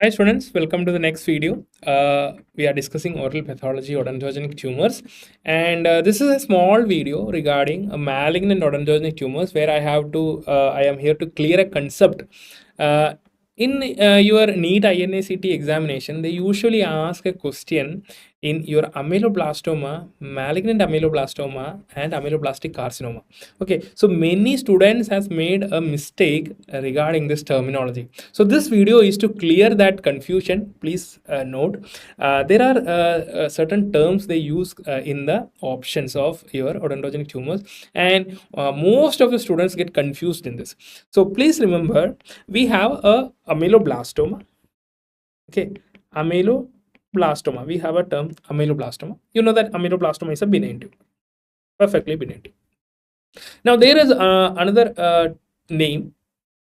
Hi students, welcome to the next video. We are discussing oral pathology odontogenic tumors, and this is a small video regarding malignant odontogenic tumors where I am here to clear a concept. Uh, in your NEET INACT examination, they usually ask a question in your ameloblastoma, malignant ameloblastoma, and ameloblastic carcinoma. Okay, so many students has made a mistake regarding this terminology. So this video is to clear that confusion. Please note there are certain terms they use in the options of your odontogenic tumors, and most of the students get confused in this. So please remember, we have a ameloblastoma. Okay, ameloblastoma. We have a term ameloblastoma. You know that ameloblastoma is a benign tumor, perfectly benign tumor. Now there is another name.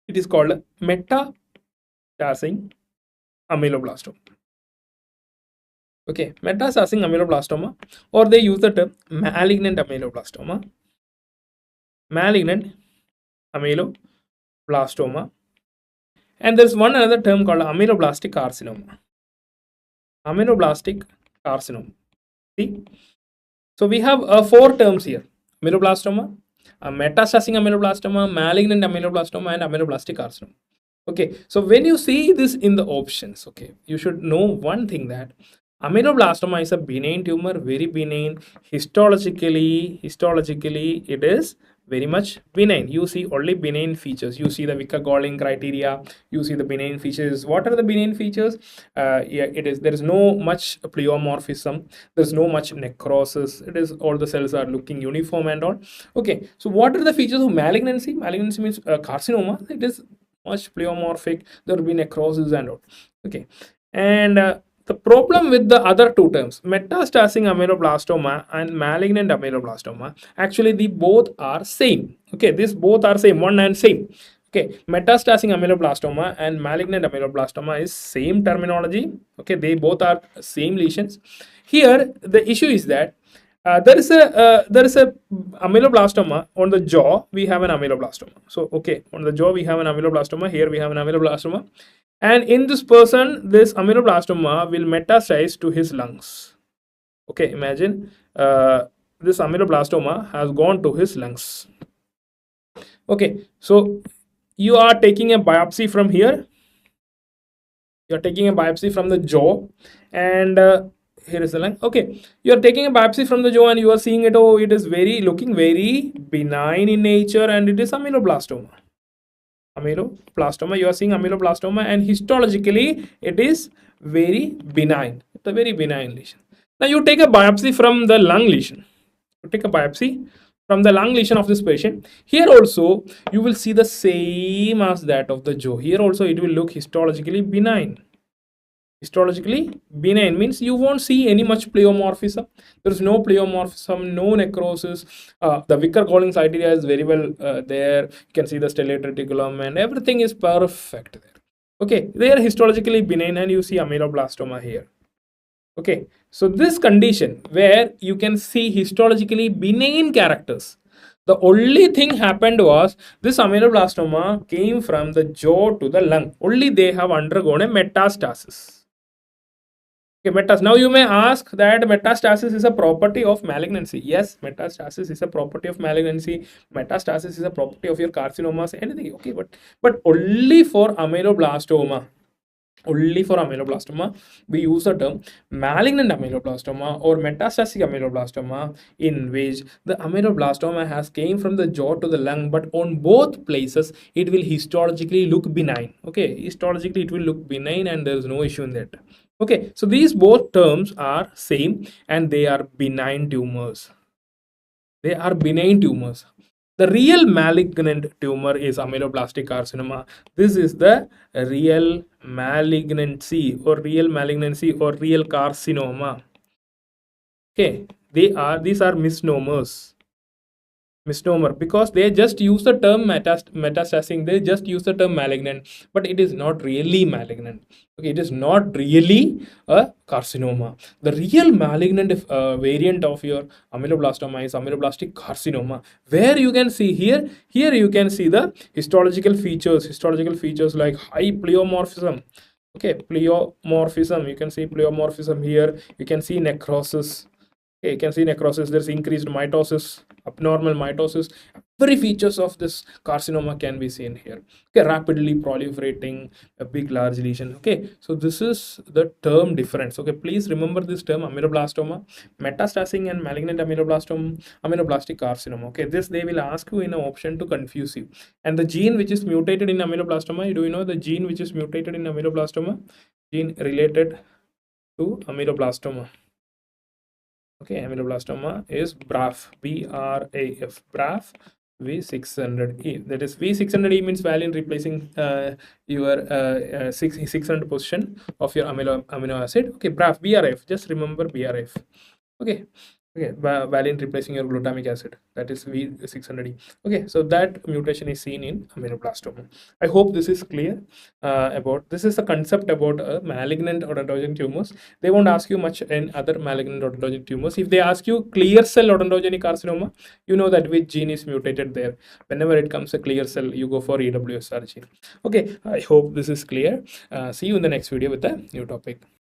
It is called metastasing ameloblastoma. Okay, metastasing ameloblastoma, or they use the term malignant ameloblastoma. Malignant ameloblastoma. And there's one another term called ameloblastic carcinoma. Ameloblastic carcinoma. See? So we have four terms here: ameloblastoma, metastasing ameloblastoma, malignant ameloblastoma, and ameloblastic carcinoma. Okay, so when you see this in the options, okay, you should know one thing, that ameloblastoma is a benign tumor, very benign. Histologically, it is very much benign. You see only benign features. You see the Vicker-Gowling criteria. You see the benign features. What are the benign features? Yeah, there is no much pleomorphism. There's no much necrosis. It is all the cells are looking uniform and all. Okay, so what are the features of malignancy? Malignancy means carcinoma. It is much pleomorphic. There will be necrosis and all. Okay, and the problem with the other two terms, metastasing ameloblastoma and malignant ameloblastoma, actually the both are same. Okay, these both are same, one and same. Okay, metastasing ameloblastoma and malignant ameloblastoma is same terminology. Okay, they both are same lesions. Here the issue is that there is a ameloblastoma on the jaw. We have an ameloblastoma. So okay, on the jaw we have an ameloblastoma. Here we have an ameloblastoma, and in this person, this ameloblastoma will metastasize to his lungs. Okay, imagine this ameloblastoma has gone to his lungs. Okay, so you are taking a biopsy from here. You are taking a biopsy from the jaw, and here is the lung. Okay, you are taking a biopsy from the jaw and you are seeing it. Oh, it is looking very benign in nature, and it is ameloblastoma. You are seeing ameloblastoma, and histologically it is very benign. It's a very benign lesion. Now you take a biopsy from the lung lesion. You take a biopsy from the lung lesion of this patient. Here also you will see the same as that of the jaw. Here also it will look histologically benign. Histologically benign means you won't see any much pleomorphism. There is no pleomorphism, no necrosis. The Vicker-Gowling criteria is very well there. You can see the stellate reticulum and everything is perfect there. Okay, they are histologically benign, and you see ameloblastoma here. Okay, so this condition where you can see histologically benign characters, the only thing happened was this ameloblastoma came from the jaw to the lung. Only they have undergone a metastasis. Okay, now you may ask that metastasis is a property of malignancy. Yes, metastasis is a property of malignancy. Metastasis is a property of your carcinomas, anything. Okay, but only for ameloblastoma. Only for ameloblastoma, we use the term malignant ameloblastoma or metastatic ameloblastoma, in which the ameloblastoma has came from the jaw to the lung, but on both places it will histologically look benign. Okay, histologically it will look benign, and there is no issue in that. Okay, so these both terms are same, and they are benign tumors. They are benign tumors. The real malignant tumor is ameloblastic carcinoma. This is the real malignancy or real carcinoma. Okay, these are misnomers. Misnomer, because they just use the term metastasizing, they just use the term malignant, but it is not really malignant. Okay, it is not really a carcinoma. The real malignant variant of your ameloblastoma is ameloblastic carcinoma, where you can see here you can see the histological features like high pleomorphism, Okay, pleomorphism, you can see pleomorphism here, you can see necrosis. Okay, you can see necrosis, there's increased mitosis, abnormal mitosis. Every features of this carcinoma can be seen here. Okay, rapidly proliferating, a big large lesion. Okay, so this is the term difference. Okay, please remember this term, ameloblastoma, metastatic and malignant ameloblastoma, ameloblastic carcinoma. Okay, this they will ask you in an option to confuse you. And the gene which is mutated in ameloblastoma, do you know the gene which is mutated in ameloblastoma? Gene related to ameloblastoma. Okay, ameloblastoma is BRAF, BRAF, BRAF V600E. That is V600E means valine replacing your 600 position of your amino acid. Okay, BRAF, BRF. Just remember BRF. Okay, okay, valine replacing your glutamic acid. That is V600E. Okay, so that mutation is seen in aminoblastoma. I hope this is clear about this is the concept about malignant odontogenic tumors. They won't ask you much in other malignant odontogenic tumors. If they ask you clear cell odontogenic carcinoma, you know that which gene is mutated there. Whenever it comes a clear cell, you go for EWSR gene. Okay, I hope this is clear. See you in the next video with a new topic.